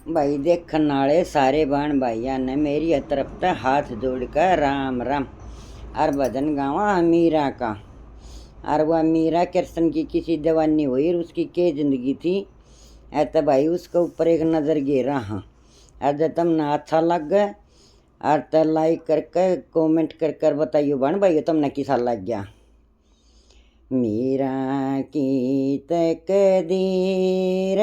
भाई देखने वाले सारे बहन भाइया ने मेरी तरफ से हाथ जोड़कर राम राम। और भजन गावा मीरा का। और वह मीरा कृष्ण की किसी जवानी हुई और उसकी के जिंदगी थी। ऐसा भाई उसके ऊपर एक नज़र गिरा। हाँ, और जब तुमने अच्छा लग गया और तो लाइक करके कमेंट कर कर बताइयो बहन भाइयों तुमने किसा लग गया। मीरा की तकदीर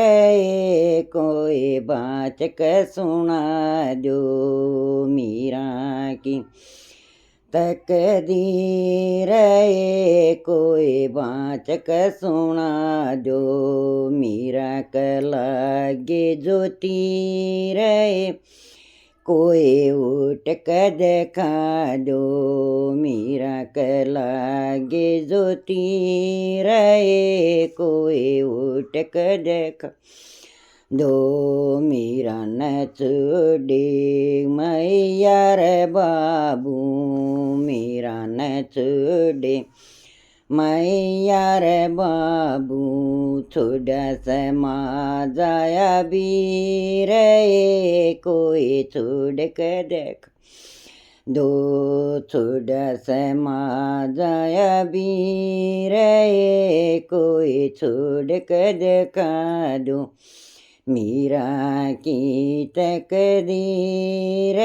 कोई बात के सुना दो। मीरा की तकदीर कोई बात के सुना दो। मीरा के लागे जो तीर कोई उठ के देखा दो। मीरा के लागे जो तीर कोई उठ के देखा दो। मीरा न चुड़ी मैया रे बाबू। मीरा न चुड़ी मैया रे बाबू। छोड़ा से माँ जाया बीर कोई छोड़ के देख दो। छोड़ा से माँ जाया बीर कोई छोड़ के देखा दो। मीरा की तकदीर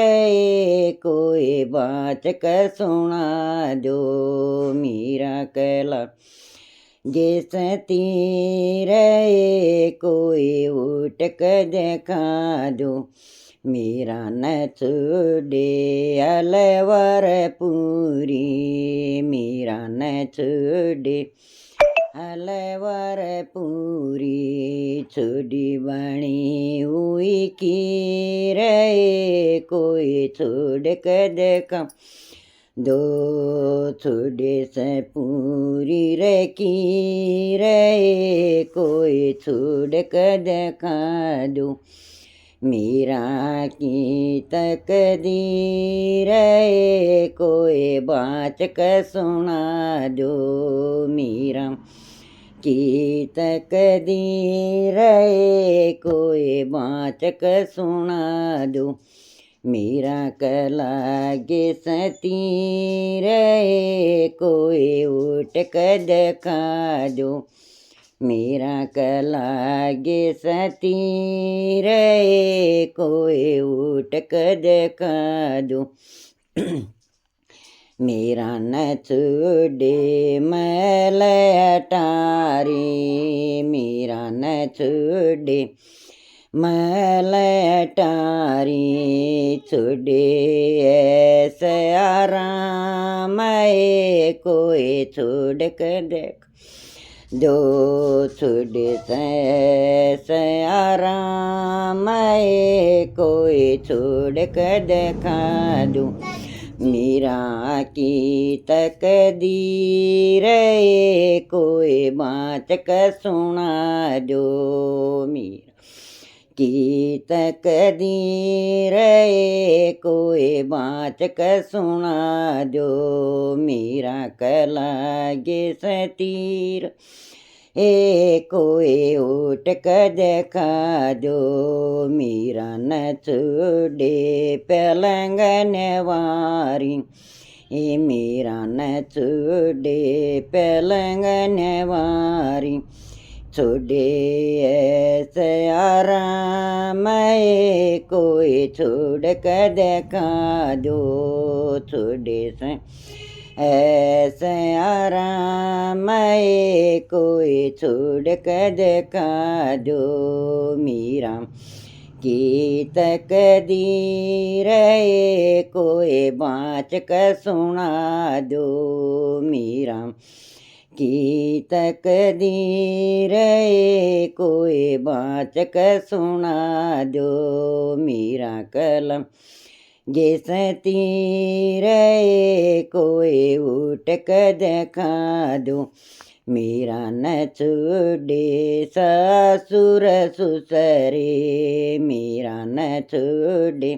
कोई बात के सुना दो। मीरा कला जिस तीर कोई उठ के देखा दो। मीरा न छुड़े अलवर पूरी। मीरा न छुड़े अलवर पूरी। छुड़ी बनी हुई की रे कोई छोड़ के देखा दो। छोड़े से पूरी रे की रे कोई छोड़ के देखा दो। मीरा की तकदीर कोई बात के सुना दो। मीरा की तकदीर कोई बात के सुना दो। मीरा के लागे सतीर कोई उठ के देखा दो। मीरा के लागे सतीर कोई उठ के देखा दो। मीरा न छुड़े मैल अटारी। मीरा न छुड़े मैल अटारी। छुड़े ऐसे आराम कोई छोड़ के देख दो। छुड़े से आराम कोई छोड़ के देखा दो। मीरा की तकदीर कोई बात के सुना दो। मीरा की तकदीर कोई बात के सुना दो। मीरा के लागे सतीर कोई उठ के देखा दो। मीरा न छुड़े पलंग नेवारी। मीरा न छुड़े पलंग नेवारी। छोड़े ऐसे आराम कोई छोड़ के देखा दो। छोड़े से ऐसे आराम कोई छोड़ के देखा दो। मीरा की तकदीर कोई बात के सुना दो। मीरा की तकदीर कोई बात के सुना दो। मीरा कलम जैसे तीर कोई उठ के देखा दो। मीरा न छुड़े ससुर ससुरे। मीरा न छुड़े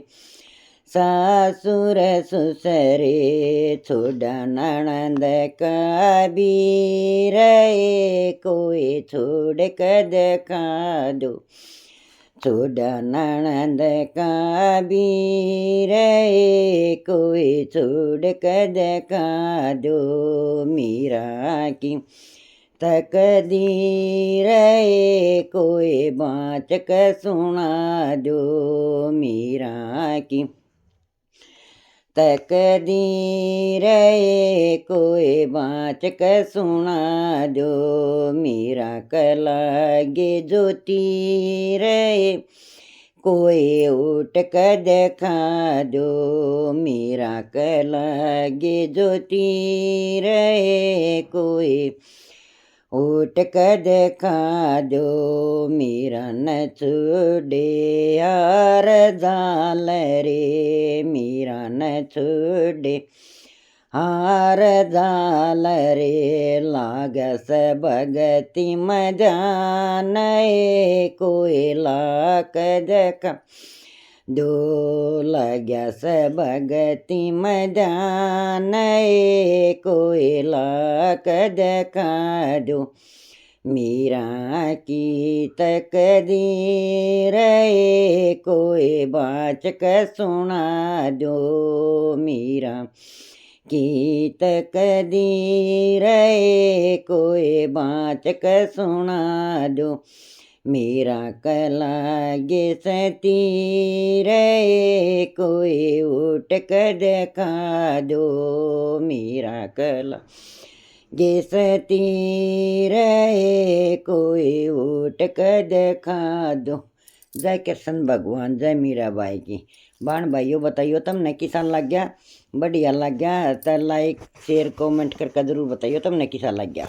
ससुर ससुरे। छोड़ा ननद कबीर कोई छोड़ के देखा दो। छोड़ा ननद का बीर कोई छोड़ कर देखा दो मीरा की तकदीर कोई बाँच कर सुना दो मीरा की तकदीर कोई बाँच कर सुना दो मीरा कलागे जो तीर कोई उठ कर देखा दो मीरा कलागे जो तीर कोई उठ कर देखा दो मीरा न छुड़े यार जाल रे मीरा न छुड़े हार जाल रे लागस भगति मजान कोई लाक देखा दो लगस भगति मजान कोई लाक देखा दो मीरा की तकदीर कोई बाँच कर सुना दो मीरा की तकदीर कोई बाँच कर सुना दो मीरा कलागे सतीर कोई उठ कर देखा दो मीरा कला गे सतीर कोई उठ कर देखा दो। जय कृष्ण भगवान, जय मीराबाई की। बाण भाइयों बताइयो तमने किसा लग गया, बढ़िया लग गया तो लाइक शेयर कमेंट करके जरूर बताइयो तमने किसा लग गया।